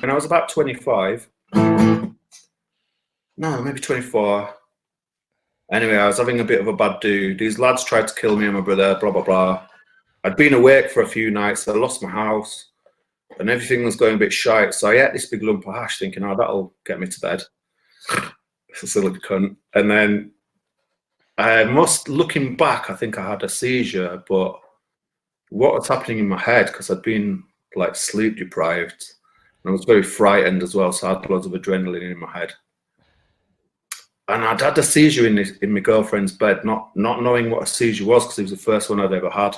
And I was about 25. No, maybe 24. Anyway, I was having a bit of a bad do. These lads tried to kill me and my brother, blah, blah, blah. I'd been awake for a few nights. I lost my house and everything was going a bit shite. So I ate this big lump of hash thinking, oh, that'll get me to bed. It's a silly cunt. And then looking back, I think I had a seizure, but what was happening in my head, because I'd been like sleep deprived and I was very frightened as well. So I had loads of adrenaline in my head. And I'd had a seizure in my girlfriend's bed, not knowing what a seizure was, because it was the first one I'd ever had.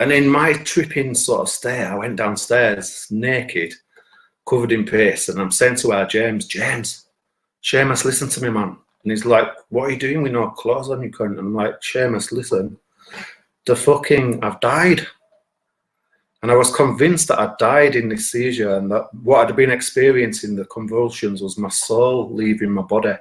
And in my tripping sort of state, I went downstairs naked, covered in piss, and I'm saying to our James, Seamus, listen to me, man. And he's like, what are you doing with no clothes on, you cunt? And I'm like, Seamus, listen, I've died. And I was convinced that I'd died in this seizure, and that what I'd been experiencing, the convulsions, was my soul leaving my body.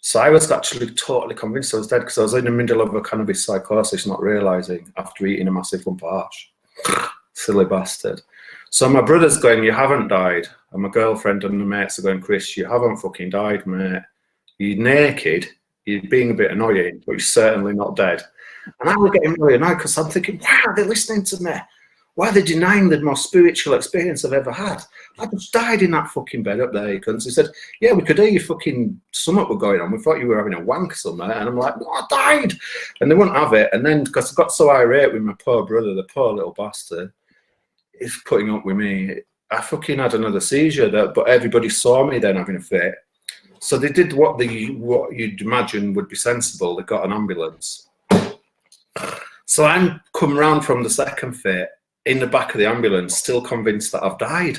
So I was actually totally convinced I was dead, because I was in the middle of a cannabis psychosis, not realising, after eating a massive lump of hash. Silly bastard. So my brother's going, you haven't died. And my girlfriend and the mates are going, Chris, you haven't fucking died, mate. You're naked, you're being a bit annoying, but you're certainly not dead. And I was getting really annoyed, because I'm thinking, why are they listening to me? Why are they denying the most spiritual experience I've ever had? I just died in that fucking bed up there. He said, yeah, we could hear your fucking stomach were going on. We thought you were having a wank somewhere. And I'm like, no, I died. And they wouldn't have it. And then, because I got so irate with my poor brother, the poor little bastard, he's putting up with me. I fucking had another seizure, but everybody saw me then having a fit. So they did what you'd imagine would be sensible. They got an ambulance. So I'm come round from the second fit, in the back of the ambulance, still convinced that I've died.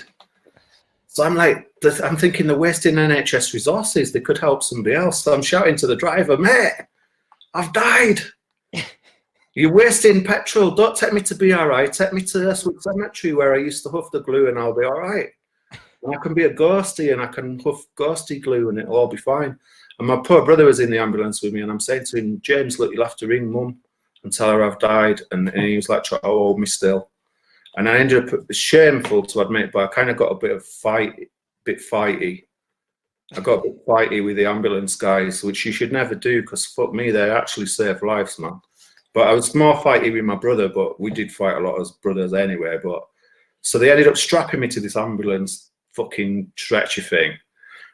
So I'm like, I'm thinking they're wasting NHS resources. They could help somebody else. So I'm shouting to the driver, mate, I've died. You're wasting petrol. Don't take me to BRI. Take me to Eastwood Cemetery, where I used to huff the glue, and I'll be all right. And I can be a ghostie and I can huff ghosty glue and it'll all be fine. And my poor brother was in the ambulance with me, and I'm saying to him, James, look, you'll have to ring Mum and tell her I've died. And he was like, oh, hold me still. And I ended up, shameful to admit, but I kind of got a bit fighty. I got a bit fighty with the ambulance guys, which you should never do, because fuck me, they actually save lives, man. But I was more fighty with my brother, but we did fight a lot as brothers anyway. But so they ended up strapping me to this ambulance fucking stretcher thing.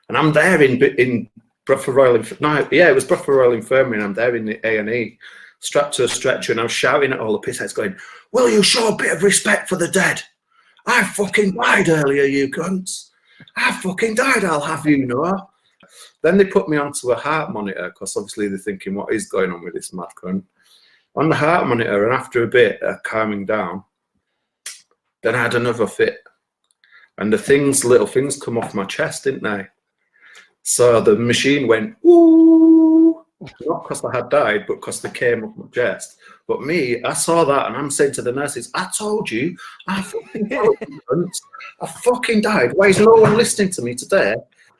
And I'm there in Bradford Royal Infirmary. No, yeah, it was Bradford Royal Infirmary, and I'm there in the A&E, strapped to a stretcher, and I was shouting at all the pissheads going, will you show a bit of respect for the dead? I fucking died earlier, you cunts. I fucking died, I'll have you know. Then they put me onto a heart monitor, because obviously they're thinking, what is going on with this mad cunt? On the heart monitor, and after a bit calming down, then I had another fit. And little things come off my chest, didn't they? So the machine went, ooh, not because I had died, but because they came off my chest. But me, I saw that, and I'm saying to the nurses, I told you, I fucking died. I fucking died. Why is no one listening to me today?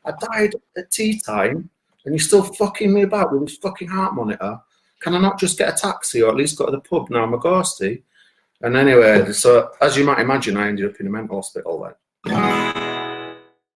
I died at tea time, and you're still fucking me about with this fucking heart monitor. Can I not just get a taxi, or at least go to the pub? Now I'm a ghostie. And anyway, so as you might imagine, I ended up in a mental hospital then.